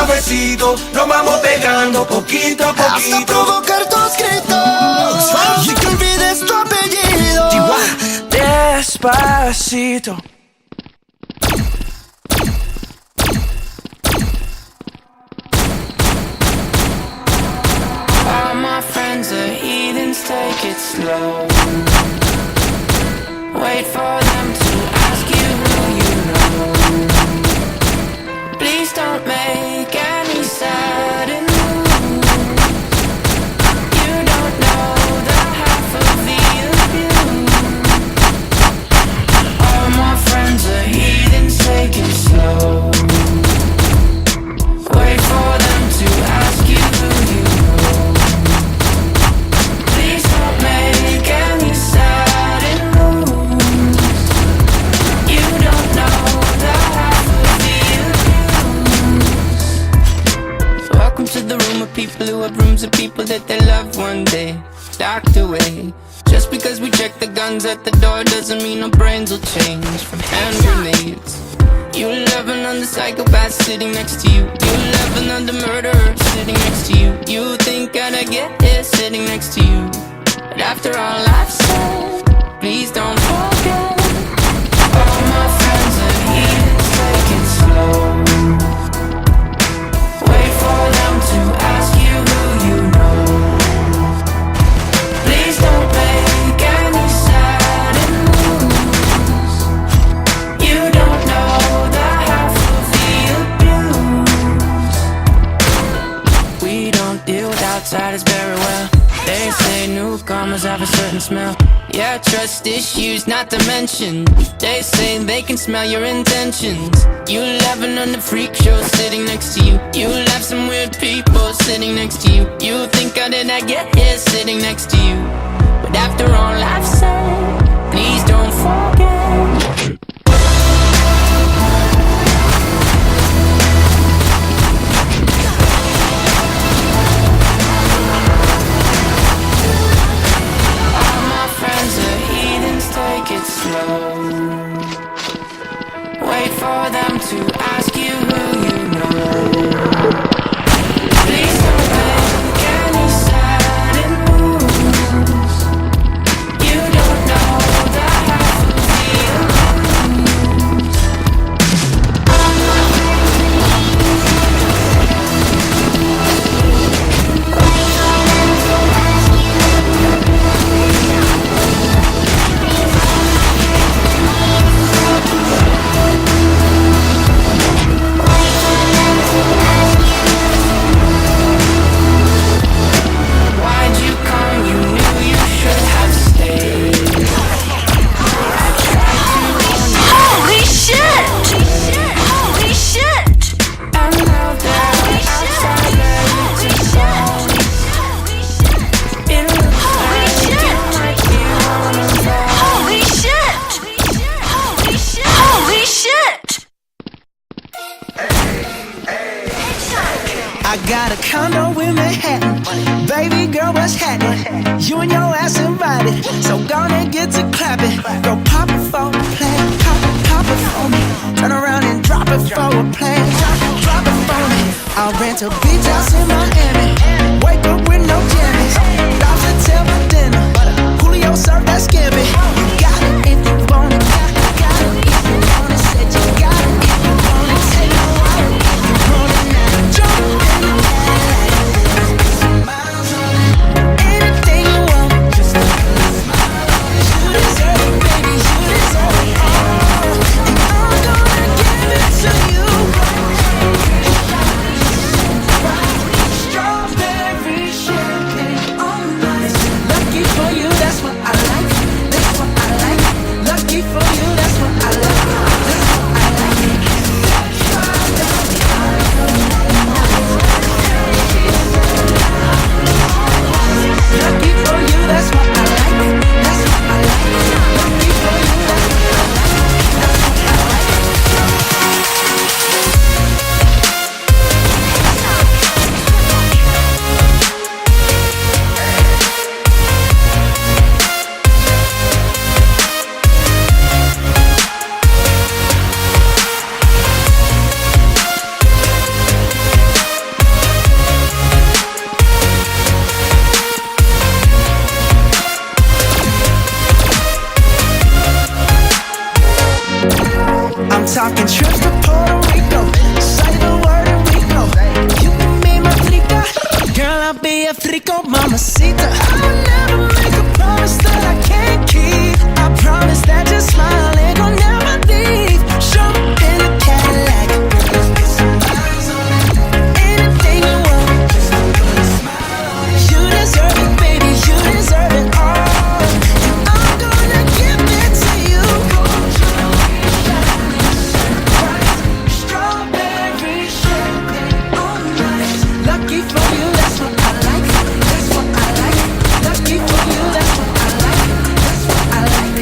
suavecito, nos vamos pegando poquito a poquito. Hasta provocar tus gritos y que olvides tu apellido. Despacito. All my friends are heathens, take it slow. Wait for them to ask you who you know. Please don't make any sudden moves. You don't know the half of the abuse. All my friends are heathens, take it slow. Wait for them to ask you who you know. Please don't make any sudden moves. You don't know the half of the abuse. Welcome to the room of people who have rooms of people that they love one day locked away. Just because we check the guns at the door doesn't mean our brains will change from hand grenades. You love another psychopath sitting next to you. You love another murderer sitting next to you. You think I'd get here sitting next to you. But after all I've said, please don't forget. All my friends are heathens, take it slow. Wait for them to ask you who you know. Please don't make any sudden moves. You don't know the half of the abuse. We don't deal with outsiders very well. They say newcomers have a certain smell. Yeah, trust issues not to mention. They say they can smell your intentions. You laughing on the freak show sitting next to you. You laugh some weird people sitting next to you. You think how did I get here sitting next to you. But after all I've said, please don't forget. Take it slow. Wait for them to ask you who you know. Please don't make any sudden moves. You don't know the half of the Why'd you come? You knew you should have stayed. Holy shit! Holy shit! And now they're outside ready to go. It looks like you might be one of them. Holy shit! Holy shit! Holy shit! I got a condo in Manhattan. Baby girl, what's happening? You and your ass invited, so gonna get to clapping. Go pop it for a plan, pop it for me. Turn around and drop it for a plan, drop it for me. I'll rent a beach house in Miami. Wake up with no jammies. Lobster tail for dinner. Julio served that scampi. You got it if you want it. Got it if you want it. Said you got it if you want it. Take no water if you want it now. Jump in the miles on it. Anything you want, just a smile on it. You deserve it, baby. You deserve it all. And I'm gonna give it to you. Strong. talking trips to Puerto Rico. Say the word and we go. You can be my frica. Girl, I'll be a frico, mamacita. I will never make a promise that I can't keep. I promise that your smile ain't gon' never leave. Show me in a Cadillac. Anything you want. You deserve it, baby, you deserve it all. And I'm gonna give it to you. Strawberry champagne all night. Lucky for you, that's what I like. That's what I like. Lucky for you, that's what I like. That's what I like.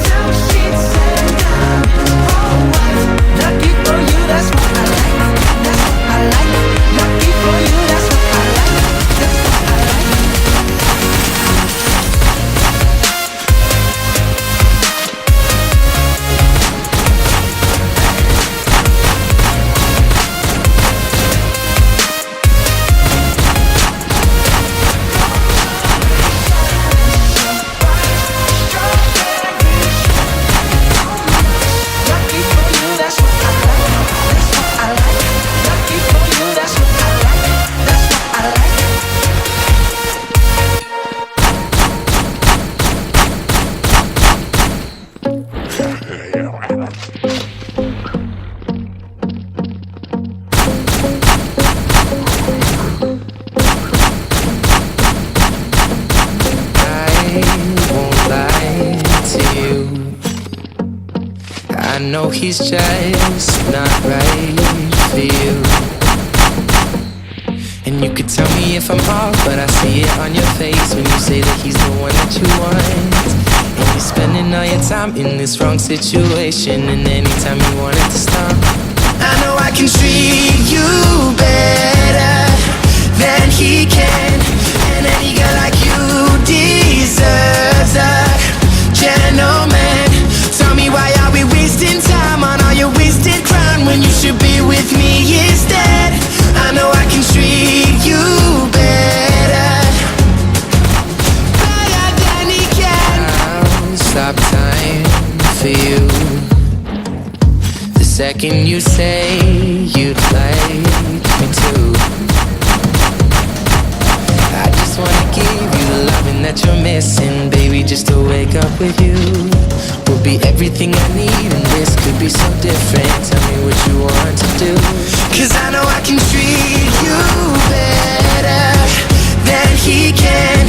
Silk sheets and diamonds, all white. Lucky for you, that's what I like. That's what I like. Lucky for you, that's what I like. That's what I like. Lucky for you, that's what I like. That's what I like. Lucky for you, that's what I like. That's what I like. I won't lie to you. I know he's just not right for you. And you could tell me if I'm off, but I see it on your face when you say that he's the one that you want. And you're spending all your time in this wrong situation, and anytime you want it to stop, I know I can treat you better than he can. And any girl like you deserves a gentleman. Tell me, why are we wasting time on all your wasted crown when you should be with me instead? I know I can treat you better than he can. I'll stop time for you the second you say you'd like me to. I just wanna give you the loving that you're missing, baby. Just to wake up with you will be everything I need, and this could be so different. Tell me what you want to do, 'cause I know I can treat you better than he can.